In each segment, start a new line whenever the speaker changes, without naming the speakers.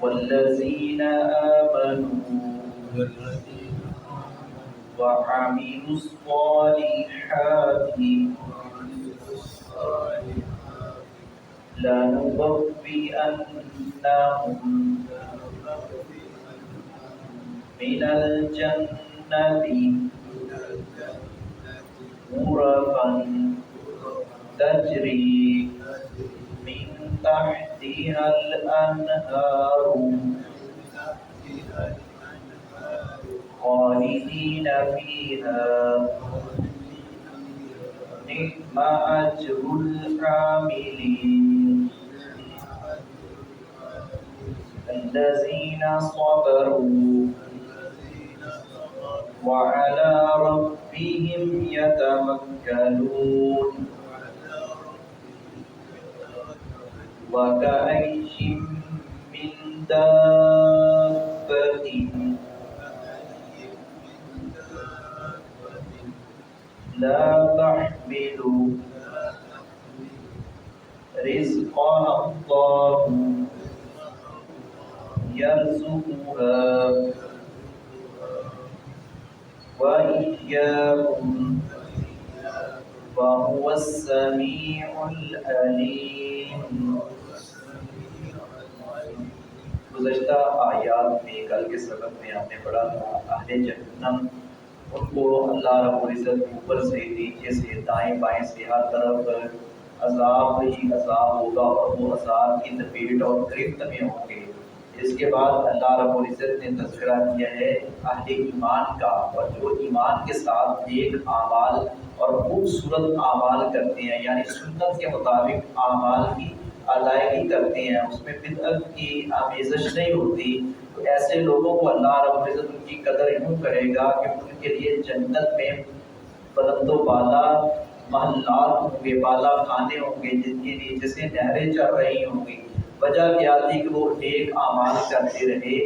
والذین آمنوا وعملوا الصالحات لنبوئنهم من الجنة غرفا تجری من تحتها الأنهار خالدین فیہا نعم أجر العاملين الذين صبروا وعلى ربهم يتوكلون وكأي من دابة لا تحمل رزقها الله يرزقها وإياكم وهو السميع العليم۔ گزشتہ آیات میں کل کے سبق میں ہم نے پڑھا تھا اہل جہنم ان کو اللہ رب العزت اوپر سے نیچے سے دائیں بائیں سے ہر طرف عذاب ہی عذاب ہوگا اور وہ عذاب کی لپیٹ اور گرفت میں ہوں گے۔ اس کے بعد اللہ رب العزت نے تذکرہ کیا ہے اہل ایمان کا، اور جو ایمان کے ساتھ نیک اعمال اور خوبصورت اعمال کرتے ہیں، یعنی سنت کے مطابق اعمال کی ادائیگی کرتے ہیں، اس میں بدعت کی آمیزش نہیں ہوتی، تو ایسے لوگوں کو اللہ رب العزت ان کی قدر یوں کرے گا کہ ان کے لیے جنت میں بلند و بالا محلات ہوں گے، بالا خانے ہوں گے جن کے نیچے سے نہریں چل رہی ہوں گی۔ وجہ کیا تھی کہ وہ نیک اعمال کرتے رہے،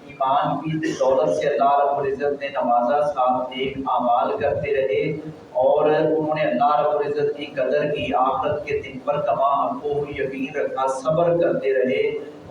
ایمان کی دولت سے اللہ رب العزت نے نوازا، ساتھ نیک اعمال کرتے رہے اور انہوں نے اللہ رب العزت کی قدر کی، آخرت کے دن پر کما کو یقین رکھا، صبر کرتے رہے،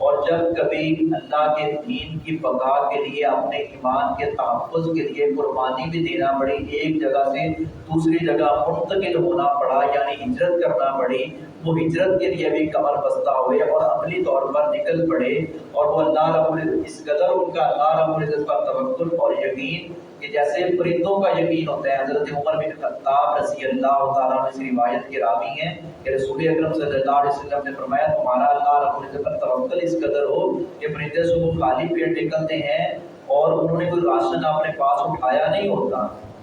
اور جب کبھی اللہ کے دین کی بقا کے لیے، اپنے ایمان کے تحفظ کے لیے قربانی بھی دینا پڑی، ایک جگہ سے دوسری جگہ منتقل ہونا پڑا یعنی ہجرت کرنا پڑی، وہ ہجرت کے لیے بھی کمر بستہ ہوئے اور عملی طور پر نکل پڑے، اور وہ اللہ رب العزت اس قدر ان کا اللہ رب العزت پر توکل اور یقین کہ جیسے پرندوں کا یقین ہوتا ہے۔ حضرت عمر بن خطاب رضی اللہ تعالیٰ عنہ اس روایت کے راوی ہیں کہ رسول اکرم صلی اللہ علیہ وسلم نے فرمایا تمہارا اللہ رب العزت پر توکل اس قدر ہو کہ پرندے صبح خالی پیٹ نکلتے ہیں اور انہوں نے کوئی راشن اپنے پاس اٹھایا نہیں ہوتا،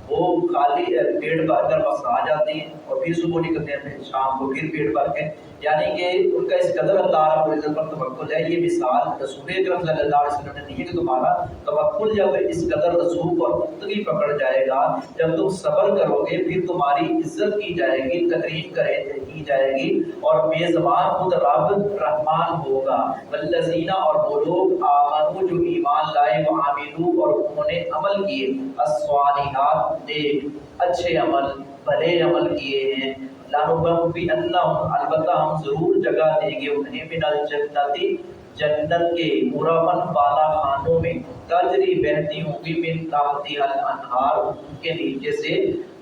وہ خالی پیٹ بھر کر بس آ جاتے ہیں اور پھر صبح نکلتے ہیں، پھر شام کو پھر پیٹ بھر کے، یعنی کہ ان کا اس قدر اللہ رب العزت پر توکل ہے۔ یہ مثال رسول اکرم صلی اللہ علیہ وسلم نے دی ہے کہ تمہارا توکل جب اس قدر رسوخ اور پختگی پکڑ جائے گا، جب تم صبر کرو گے، پھر تمہاری عزت کی جائے گی، تکریم کی جائے گی، اور میزبان خود رب رحمان ہوگا۔ والذین، اور وہ لوگ آمنوا جو ایمان لائے، وعملوا اور انہوں نے عمل کیے، الصالحات نیک اچھے عمل بھلے عمل کیے ہیں، لنبوئنہم البتہ ہم ضرور جگہ دیں گے انہیں، من الجنت جنت کے، غرفاً بالا خانوں میں، تجری بہتی ہوں گی، من تحتها الانہار ان کے نیچے سے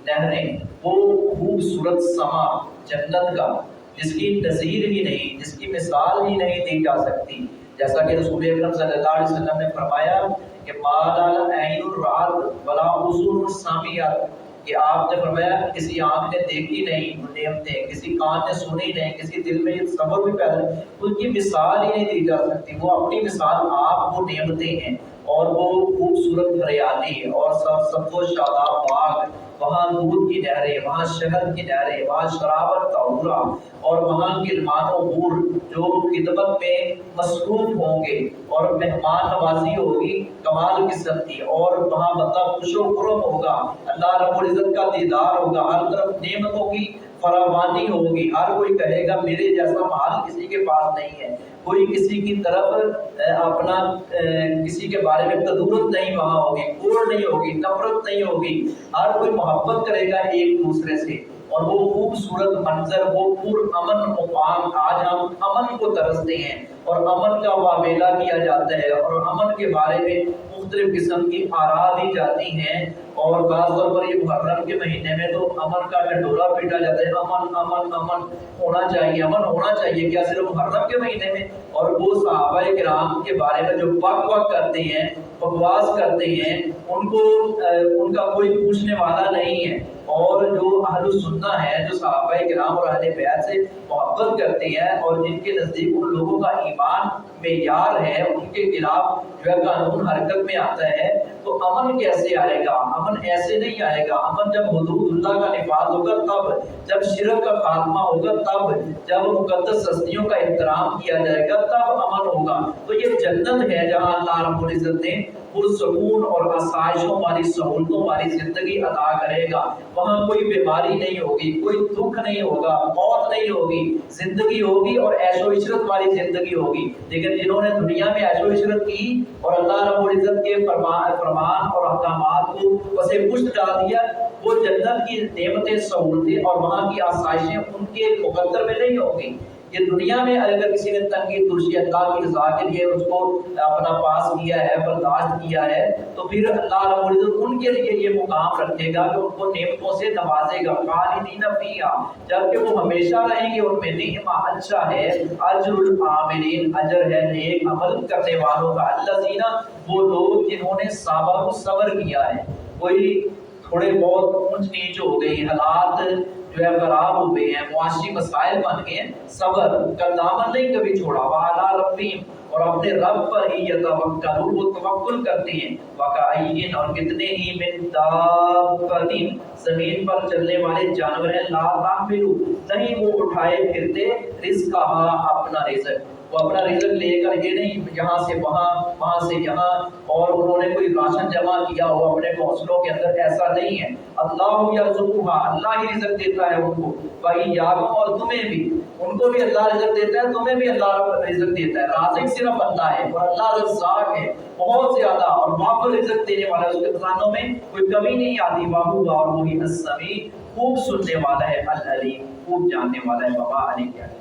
نہریں، وہ خوبصورت سما جنت کا جس کی نظیر ہی نہیں، جس کی مثال ہی نہیں دی جا سکتی، جیسا کہ رسول اکرم صلی اللہ علیہ وسلم نے فرمایا کہ ما لا عین رأت ولا اذن سمعت، کہ آپ نے فرمایا کسی آنکھ نے دیکھی نہیں وہ نعمتیں، کسی کان نے سنی نہیں، کسی دل میں یہ صبر بھی پیدا نہیں، ان کی مثال ہی نہیں دی جا سکتی، وہ اپنی مثال آپ وہ نعمتیں ہیں، اور وہ خوبصورت ہریالی اور سبز و شاداب باغ، وہاں دودھ کی نہریں، وہاں شہد کی نہریں، وہاں شرابت کا عمرہ، اور وہاں غلمان و حور جو خدمت میں مصروف ہوں گے، اور مہمان نوازی ہوگی کمال قسم کی، اور وہاں بندہ خوش و خرم ہوگا، اللہ رب العزت کا دیدار ہوگا، ہر طرف نعمتوں کی فراوانی ہوگی، ہر کوئی کہے گا میرے جیسا مال کسی کے پاس نہیں ہے، کوئی کسی کی طرف اپنا کسی کے بارے میں تدورت نہیں وہاں ہوگی، کوڑ نہیں ہوگی، نفرت نہیں ہوگی، ہر کوئی محبت کرے گا ایک دوسرے سے، اور وہ خوبصورت منظر، وہ پرامن مقام، آج ہم امن کو ترستے ہیں اور امن کا واویلا کیا جاتا ہے اور امن کے بارے میں مختلف قسم کی آراء دی جاتی ہیں، اور خاص طور پر یہ محرم کے مہینے میں تو امن کا ڈنڈورا پیٹا جاتا ہے، امن امن امن ہونا چاہیے، امن ہونا چاہیے، کیا صرف محرم کے مہینے میں؟ اور وہ صحابہ کرام کے بارے میں جو بک بک کرتے ہیں، بکواس کرتے ہیں، ان کو ان کا کوئی پوچھنے والا نہیں ہے، اور جو اہل السنہ ہے، جو صحابہ کرام اور اہل بیت سے محبت کرتے ہیں اور جن کے نزدیک ان لوگوں کا ایمان معیار ہے، ان کے خلاف جو ہے قانون حرکت میں آتا ہے، تو امن کیسے آئے گا؟ امن ایسے نہیں آئے گا۔ امن جب حدود اللہ کا نفاذ ہوگا تب، جب شرک کا خاتمہ ہوگا تب، جب مقدس ہستیوں کا احترام کیا جائے گا تب امن ہوگا۔ تو یہ جنت ہے جہاں اللہ رب العزت نے پرسکون اور آسائشوں والی سہولتوں والی زندگی عطا کرے گا۔ وہاں کوئی بیماری نہیں ہوگی، کوئی دکھ نہیں ہوگا، موت نہیں ہوگی، زندگی ہوگی اور عیش و عشرت والی زندگی ہوگی۔ لیکن جنہوں نے دنیا میں عیش و عشرت کی اور اللہ رب العزت کے فرمان اور احکامات کو پسے پشت ڈال دیا، وہ جنت کی نعمتیں، سہولتیں اور وہاں کی آسائشیں ان کے مقدر میں نہیں ہوگی۔ یہ دنیا میں اگر کسی نے تنگی ترشی اللہ کی رضا کے لیے اس کو اپنا پاس کیا ہے، برداشت کیا ہے، تو پھر اللہ رب العزت ان کے لیے یہ مقام رکھے گا کہ ان کو نعمتوں سے نوازے گا، خالدین فیہا، جبکہ وہ ہمیشہ رہیں گے ان میں۔ نعمہ، اچھا ہے، اجر العاملین، اجر ہے نیک عمل کرنے والوں کا، الذین، وہ لوگ جنہوں نے صبر کیا ہے۔ کوئی تھوڑے بہت اونچ نیچ ہو گئی، حالات جو ہے خراب ہو گئے ہیں، معاشی مسائل بن گئے ہیں، صبر کا دامن نہیں کبھی چھوڑا، وعلی ربہم، اور اپنے رب پر ہی یتوکلون، وہ توکل کرتے ہیں، وکأین، اور کتنے ہی من دابۃ، زمین پر چلنے والے جانور ہیں، لا تحمل، نہیں وہ اٹھائے پھرتے، رزقہا، اپنا رزق، وہ اپنا رزق لے کر یہ نہیں یہاں سے وہاں، وہاں سے یہاں، اور انہوں نے کوئی راشن جمع کیا ہو اپنے گھونسلوں کے اندر، ایسا نہیں ہے۔ اللہ یرزقھا، اللہ ہی رزق دیتا ہے ان کو، وإیاکم، اور تمہیں بھی، ان کو بھی اللہ رزق دیتا ہے، تمہیں بھی اللہ رزق دیتا ہے۔ رازق صرف اللہ ہے اور اللہ رزاق ہے بہت زیادہ، اور معقول رزق دینے والا، اس کے خزانوں میں کوئی کمی نہیں آتی۔ وَهُوَ، اور وہی السمیع، خوب سننے والا ہے، العلیم، خوب جاننے والا ہے۔ وما علیہ